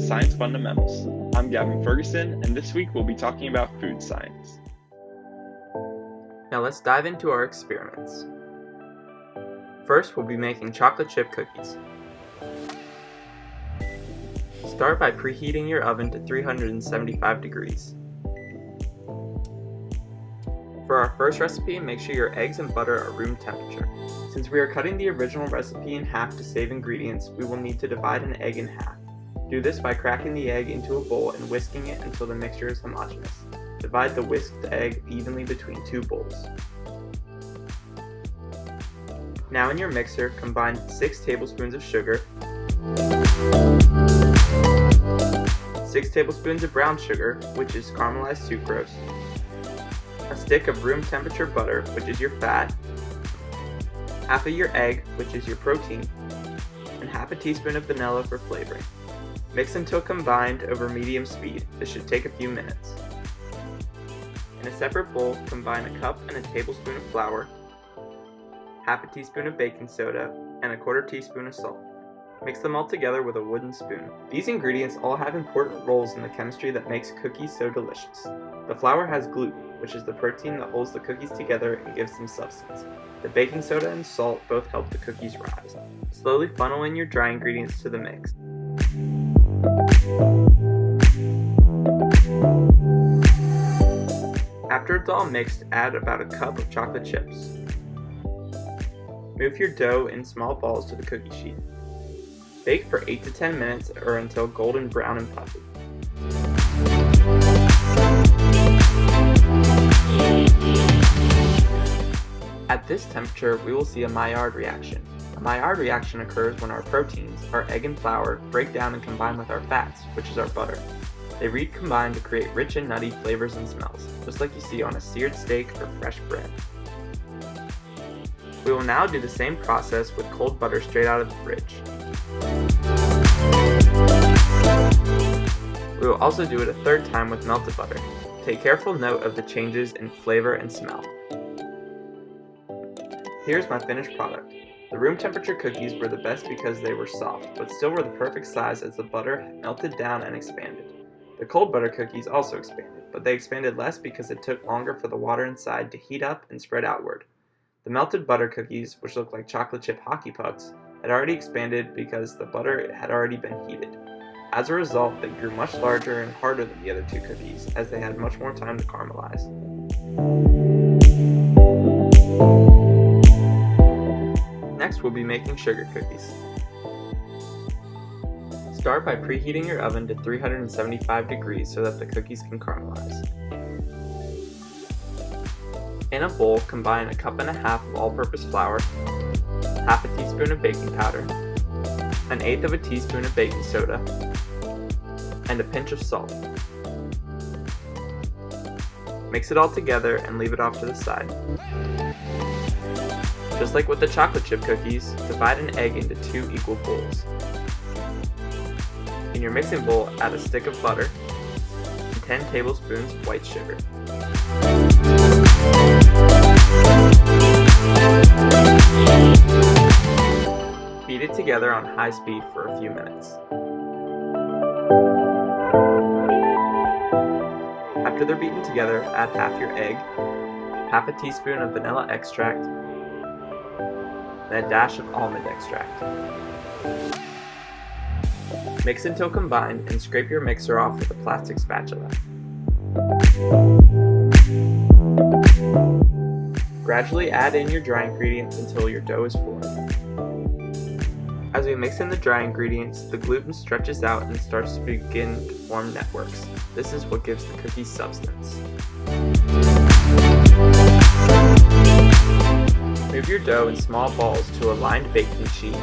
to Science Fundamentals. I'm Gavin Ferguson, and this week we'll be talking about food science. Now let's dive into our experiments. First, we'll be making chocolate chip cookies. Start by preheating your oven to 375 degrees. For our first recipe, make sure your eggs and butter are room temperature. Since we are cutting the original recipe in half to save ingredients, we will need to divide an egg in half. Do this by cracking the egg into a bowl and whisking it until the mixture is homogeneous. Divide the whisked egg evenly between two bowls. Now in your mixer, combine 6 tablespoons of sugar, 6 tablespoons of brown sugar, which is caramelized sucrose, a stick of room temperature butter, which is your fat, half of your egg, which is your protein, and half a teaspoon of vanilla for flavoring. Mix until combined over medium speed. This should take a few minutes. In a separate bowl, combine a cup and a tablespoon of flour, half a teaspoon of baking soda, and a quarter teaspoon of salt. Mix them all together with a wooden spoon. These ingredients all have important roles in the chemistry that makes cookies so delicious. The flour has gluten, which is the protein that holds the cookies together and gives them substance. The baking soda and salt both help the cookies rise. Slowly funnel in your dry ingredients to the mix. After it's all mixed, add about a cup of chocolate chips. Move your dough in small balls to the cookie sheet. Bake for 8 to 10 minutes or until golden brown and puffy. At this temperature, we will see a Maillard reaction. A Maillard reaction occurs when our proteins, our egg and flour, break down and combine with our fats, which is our butter. They recombine to create rich and nutty flavors and smells, just like you see on a seared steak or fresh bread. We will now do the same process with cold butter straight out of the fridge. We will also do it a third time with melted butter. Take careful note of the changes in flavor and smell. Here's my finished product. The room temperature cookies were the best because they were soft, but still were the perfect size as the butter melted down and expanded. The cold butter cookies also expanded, but they expanded less because it took longer for the water inside to heat up and spread outward. The melted butter cookies, which looked like chocolate chip hockey pucks, had already expanded because the butter had already been heated. As a result, they grew much larger and harder than the other two cookies, as they had much more time to caramelize. Next, we'll be making sugar cookies. Start by preheating your oven to 375 degrees so that the cookies can caramelize. In a bowl, combine a cup and a half of all-purpose flour, half a teaspoon of baking powder, 1/8 of a teaspoon of baking soda, and a pinch of salt. Mix it all together and leave it off to the side. Just like with the chocolate chip cookies, divide an egg into 2 equal bowls. In your mixing bowl, add a stick of butter and 10 tablespoons of white sugar. Beat it together on high speed for a few minutes. After they're beaten together, add half your egg, half a teaspoon of vanilla extract, and a dash of almond extract. Mix until combined and scrape your mixer off with a plastic spatula. Gradually add in your dry ingredients until your dough is formed. As we mix in the dry ingredients, the gluten stretches out and starts to begin to form networks. This is what gives the cookies substance. Move your dough in small balls to a lined baking sheet.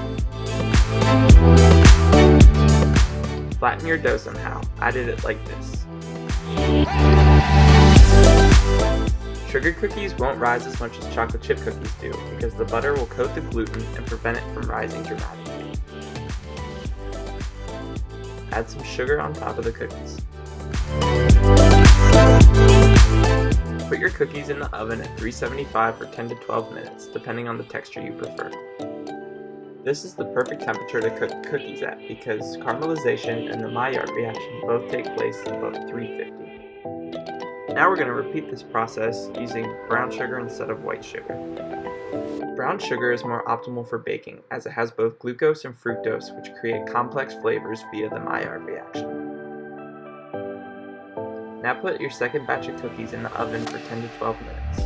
Flatten your dough somehow. I did it like this. Sugar cookies won't rise as much as chocolate chip cookies do because the butter will coat the gluten and prevent it from rising dramatically. Add some sugar on top of the cookies. Put your cookies in the oven at 375 for 10 to 12 minutes, depending on the texture you prefer. This is the perfect temperature to cook cookies at because caramelization and the Maillard reaction both take place above 350. Now we're going to repeat this process using brown sugar instead of white sugar. Brown sugar is more optimal for baking as it has both glucose and fructose, which create complex flavors via the Maillard reaction. Now put your second batch of cookies in the oven for 10 to 12 minutes.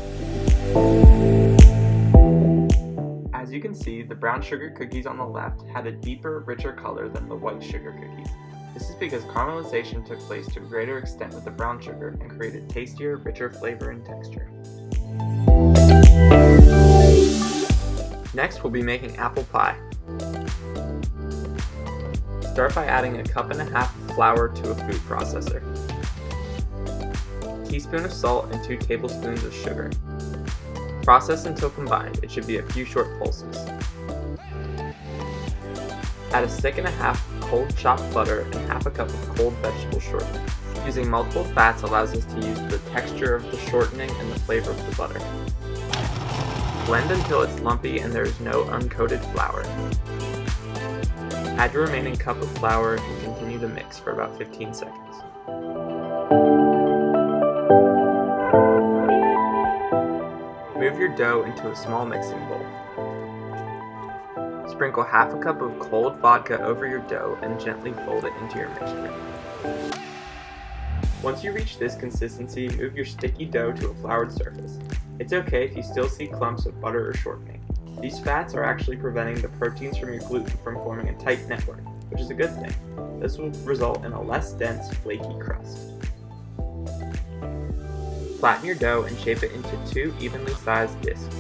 As you can see, the brown sugar cookies on the left had a deeper, richer color than the white sugar cookies. This is because caramelization took place to a greater extent with the brown sugar and created tastier, richer flavor and texture. Next, we'll be making apple pie. Start by adding a cup and a half of flour to a food processor, a teaspoon of salt and 2 tablespoons of sugar. Process until combined. It should be a few short pulses. Add a stick and a half of cold chopped butter and half a cup of cold vegetable shortening. Using multiple fats allows us to use the texture of the shortening and the flavor of the butter. Blend until it's lumpy and there is no uncoated flour. Add your remaining cup of flour and continue to mix for about 15 seconds. Move your dough into a small mixing bowl. Sprinkle half a cup of cold vodka over your dough and gently fold it into your mixture. Once you reach this consistency, move your sticky dough to a floured surface. It's okay if you still see clumps of butter or shortening. These fats are actually preventing the proteins from your gluten from forming a tight network, which is a good thing. This will result in a less dense, flaky crust. Flatten your dough and shape it into 2 evenly sized discs.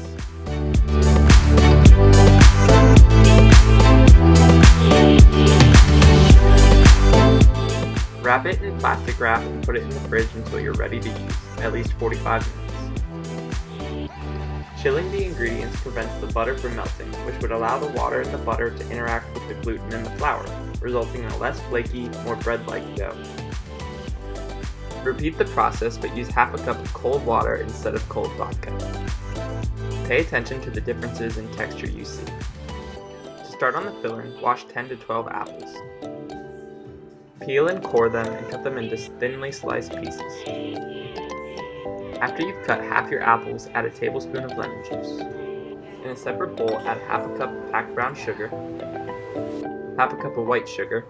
Wrap it in plastic wrap and put it in the fridge until you're ready to use, at least 45 minutes. Chilling the ingredients prevents the butter from melting, which would allow the water in the butter to interact with the gluten in the flour, resulting in a less flaky, more bread-like dough. Repeat the process, but use half a cup of cold water instead of cold vodka. Pay attention to the differences in texture you see. To start on the filling, wash 10 to 12 apples. Peel and core them and cut them into thinly sliced pieces. After you've cut half your apples, add a tablespoon of lemon juice. In a separate bowl, add half a cup of packed brown sugar, half a cup of white sugar,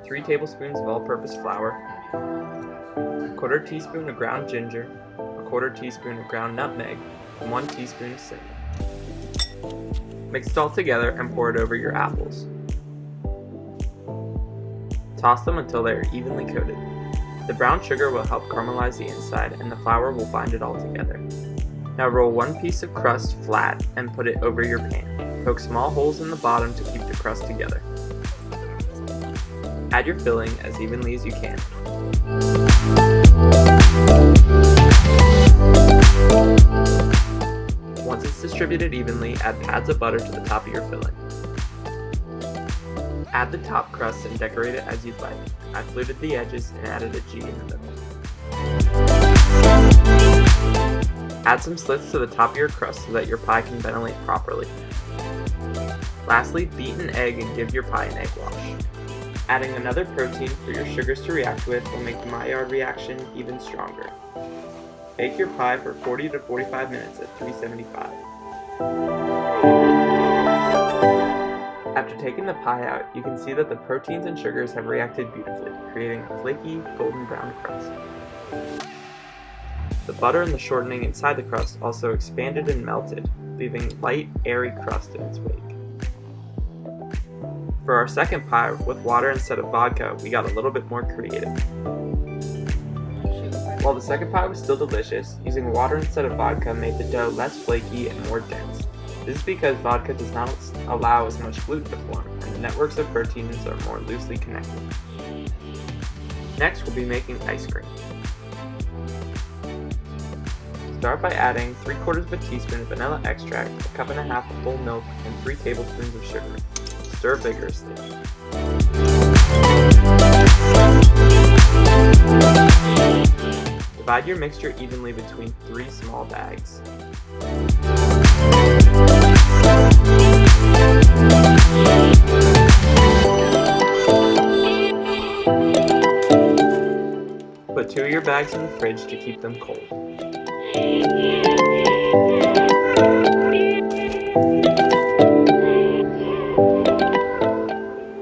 3 tablespoons of all-purpose flour, a quarter teaspoon of ground ginger, a quarter teaspoon of ground nutmeg, and 1 teaspoon of cinnamon. Mix it all together and pour it over your apples. Toss them until they are evenly coated. The brown sugar will help caramelize the inside and the flour will bind it all together. Now roll 1 piece of crust flat and put it over your pan. Poke small holes in the bottom to keep the crust together. Add your filling as evenly as you can. Once it's distributed evenly, add pads of butter to the top of your filling. Add the top crust and decorate it as you'd like. I fluted the edges and added a G in the middle. Add some slits to the top of your crust so that your pie can ventilate properly. Lastly, beat an egg and give your pie an egg wash. Adding another protein for your sugars to react with will make the Maillard reaction even stronger. Bake your pie for 40 to 45 minutes at 375. After taking the pie out, you can see that the proteins and sugars have reacted beautifully, creating a flaky, golden brown crust. The butter and the shortening inside the crust also expanded and melted, leaving light, airy crust in its wake. For our second pie, with water instead of vodka, we got a little bit more creative. While the second pie was still delicious, using water instead of vodka made the dough less flaky and more dense. This is because vodka does not allow as much gluten to form, and the networks of proteins are more loosely connected. Next, we'll be making ice cream. Start by adding 3/4 of a teaspoon of vanilla extract, a cup and a half of whole milk, and 3 tablespoons of sugar. Stir vigorously. Divide your mixture evenly between 3 small bags. Put 2 of your bags in the fridge to keep them cold.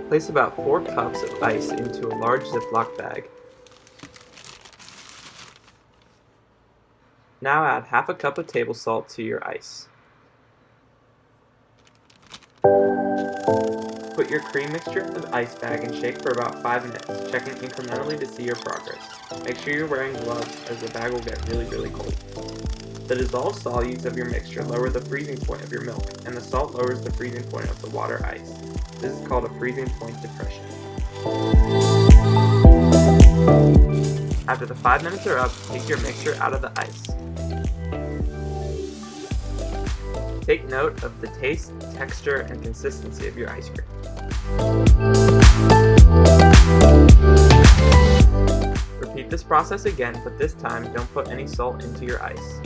Place about 4 cups of ice into a large Ziploc bag. Now add half a cup of table salt to your ice. Put your cream mixture in the ice bag and shake for about 5 minutes, checking incrementally to see your progress. Make sure you're wearing gloves as the bag will get really cold. The dissolved solutes of your mixture lower the freezing point of your milk, and the salt lowers the freezing point of the water ice. This is called a freezing point depression. After the 5 minutes are up, take your mixture out of the ice. Take note of the taste, texture, and consistency of your ice cream. Repeat this process again, but this time don't put any salt into your ice.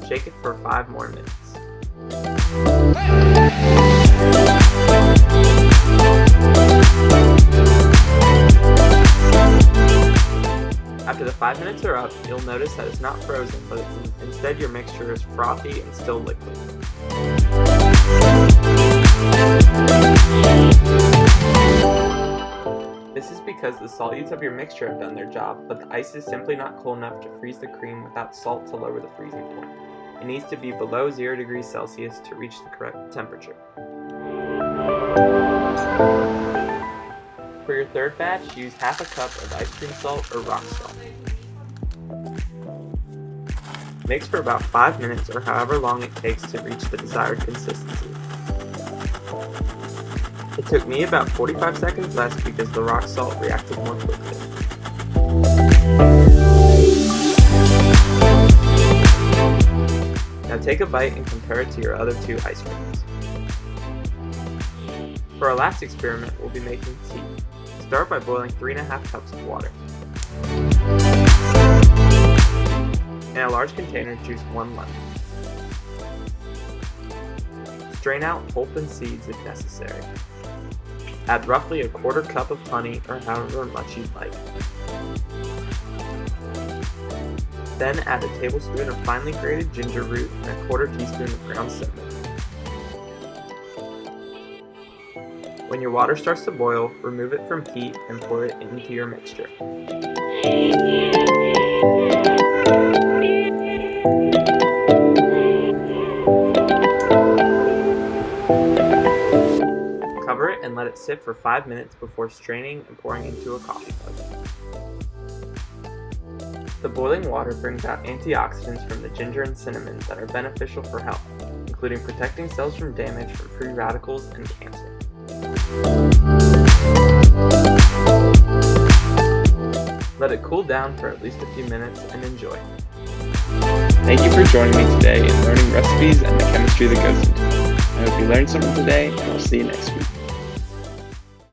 Shake it for 5 more minutes. After the 5 minutes are up, you'll notice that it's not frozen, but instead your mixture is frothy and still liquid. This is because the solutes of your mixture have done their job, but the ice is simply not cold enough to freeze the cream without salt to lower the freezing point. It needs to be below 0 degrees Celsius to reach the correct temperature. For your third batch, use half a cup of ice cream salt or rock salt. Mix for about 5 minutes or however long it takes to reach the desired consistency. It took me about 45 seconds less because the rock salt reacted more quickly. Now take a bite and compare it to your other 2 ice creams. For our last experiment, we'll be making tea. Start by boiling 3.5 cups of water. In a large container, juice 1 lemon. Strain out pulp and seeds if necessary. Add roughly 1/4 cup of honey or however much you'd like. Then add a tablespoon of finely grated ginger root and 1/4 teaspoon of ground cinnamon. When your water starts to boil, remove it from heat and pour it into your mixture. Cover it and let it sit for 5 minutes before straining and pouring into a coffee mug. The boiling water brings out antioxidants from the ginger and cinnamon that are beneficial for health, including protecting cells from damage from free radicals and cancer. Let it cool down for at least a few minutes and enjoy. Thank you for joining me today in learning recipes and the chemistry that goes into them. I hope you learned something today, and I'll see you next week.